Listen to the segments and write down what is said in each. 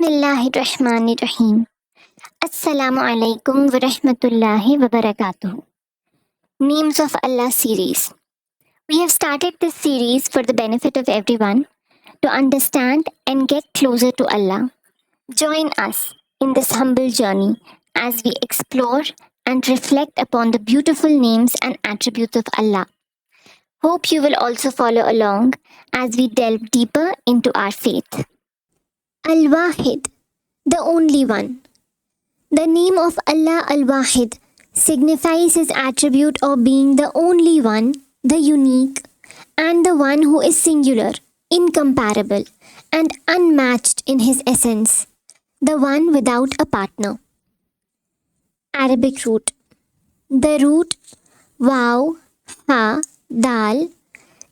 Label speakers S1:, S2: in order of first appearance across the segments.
S1: Bismillahirrahmanirrahim. Assalamu alaikum wa rahmatullahi wa barakatuh. Names of Allah series. We have started this series for the benefit of everyone to understand and get closer to Allah. Join us in this humble journey as we explore and reflect upon the beautiful names and attributes of Allah. Hope you will also follow along as we delve deeper into our faith. Al-Wahid, the only one. The name of Allah Al-Wahid signifies his attribute of being the only one, the unique, and the one who is singular, incomparable, and unmatched in his essence, the one without a partner. Arabic root. The root waw, ha, dal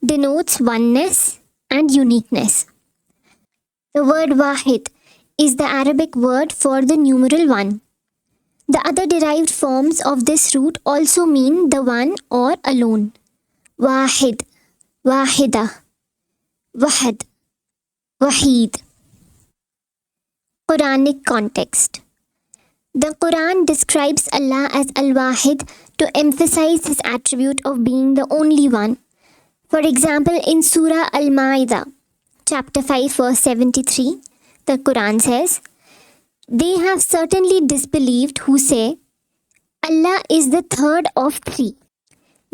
S1: denotes oneness and uniqueness. The word wahid is the Arabic word for the numeral 1. The other derived forms of this root also mean the one or alone. Wahid, wahida, wahad, wahid. Quranic context. The Quran describes Allah as Al-Wahid to emphasize his attribute of being the only one. For example, in Surah Al-Ma'idah, chapter 5, verse 73, the Quran says, "They have certainly disbelieved who say, Allah is the third of three,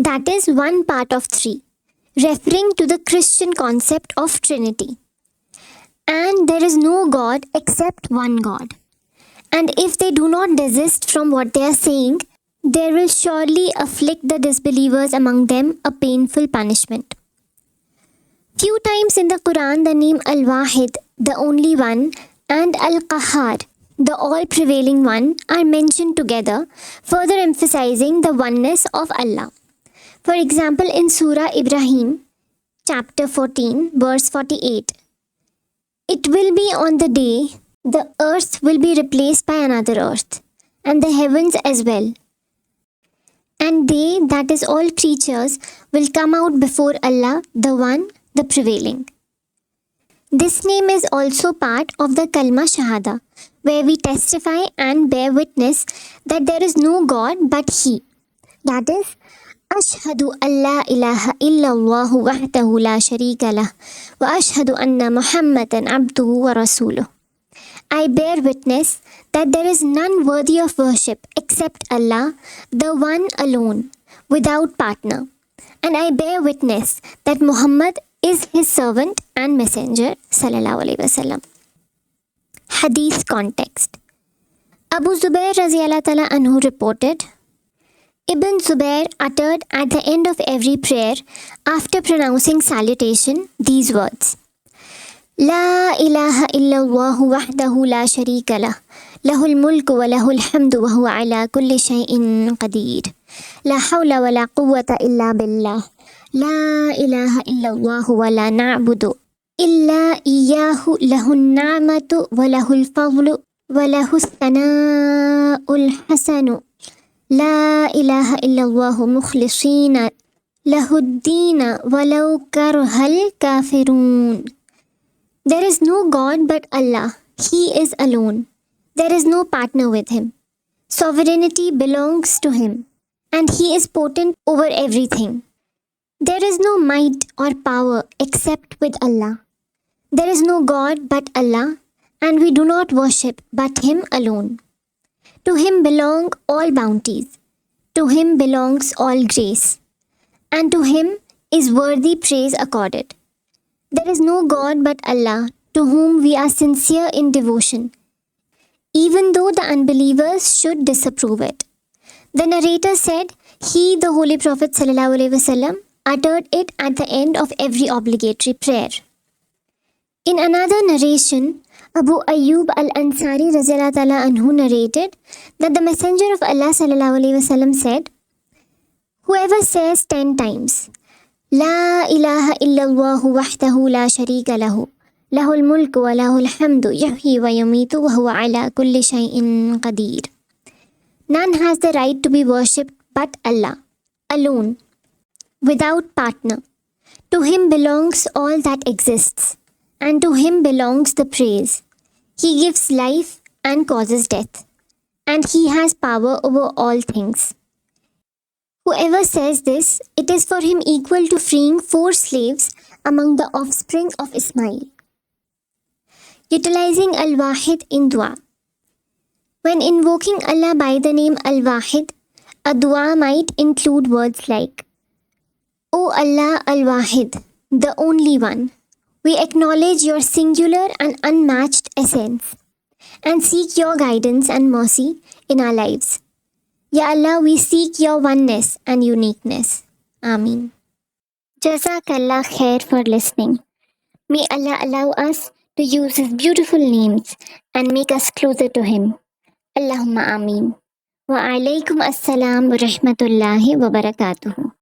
S1: that is, one part of three, referring to the Christian concept of Trinity. And there is no God except one God. And if they do not desist from what they are saying, there will surely afflict the disbelievers among them a painful punishment." Few times in the Quran, the name Al-Wahid, the only one, and Al-Qahhar, the all-prevailing one, are mentioned together, further emphasizing the oneness of Allah. For example, in Surah Ibrahim, chapter 14, verse 48, "It will be on the day the earth will be replaced by another earth, and the heavens as well. And they, that is all creatures, will come out before Allah, the one, the prevailing." This name is also part of the Kalma Shahada, where we testify and bear witness that there is no God but He. That is, Ashhadu alla ilaha illallah wahdahu la sharika lah wa ashhadu anna Muhammadan abduhu wa rasuluh. I bear witness that there is none worthy of worship except Allah, the one alone, without partner. And I bear witness that Muhammad is his servant and messenger, sallallahu alaihi wasallam. Hadith context. Abu Zubair radiyallahu ta'ala anhu reported, Ibn Zubair uttered at the end of every prayer, after pronouncing salutation, these words: "La ilaha illallah wahdahu la sharika lah, lahul mulku wa lahul hamdu wa huwa ala kulli shay'in qadir. La hawla wa la quwwata illa billah. La ilaha illallah wa la na'budu illa iyyahu lahun na'matu wa lahul fadlu wa lahus sana'ul hasanu. La ilaha illallah mukhlisina lahuddina walau karhal kafirun." There is no God but Allah. He is alone. There is no partner with Him. Sovereignty belongs to Him, and He is potent over everything. There is no might or power except with Allah. There is no God but Allah, and we do not worship but Him alone. To Him belong all bounties. To Him belongs all grace. And to Him is worthy praise accorded. There is no God but Allah, to whom we are sincere in devotion, even though the unbelievers should disapprove it. The narrator said, he, the Holy Prophet ﷺ, uttered it at the end of every obligatory prayer. In another narration, Abu Ayyub al-Ansari radiyallahu ta'ala anhu narrated that the Messenger of Allah ﷺ said, "Whoever says 10 times, La ilaha illallah wahdahu la sharika lahu, lahul mulku wa lahul hamdu, yuhyi wa yumitu wa huwa ala kulli shay'in qadir. None has the right to be worshipped but Allah, alone, without partner. To Him belongs all that exists, and to Him belongs the praise. He gives life and causes death, and He has power over all things. Whoever says this, it is for him equal to freeing 4 slaves among the offspring of Ismail. Utilizing Al-Wahid in dua. When invoking Allah by the name Al-Wahid, a dua might include words like, O Allah Al-Wahid, the only one, we acknowledge your singular and unmatched essence and seek your guidance and mercy in our lives. Ya Allah, we seek your oneness and uniqueness. Ameen. Jazakallah khair for listening. May Allah allow us to use His beautiful names and make us closer to Him. Allahumma Ameen. Wa alaikum assalam wa rahmatullahi wa barakatuhu.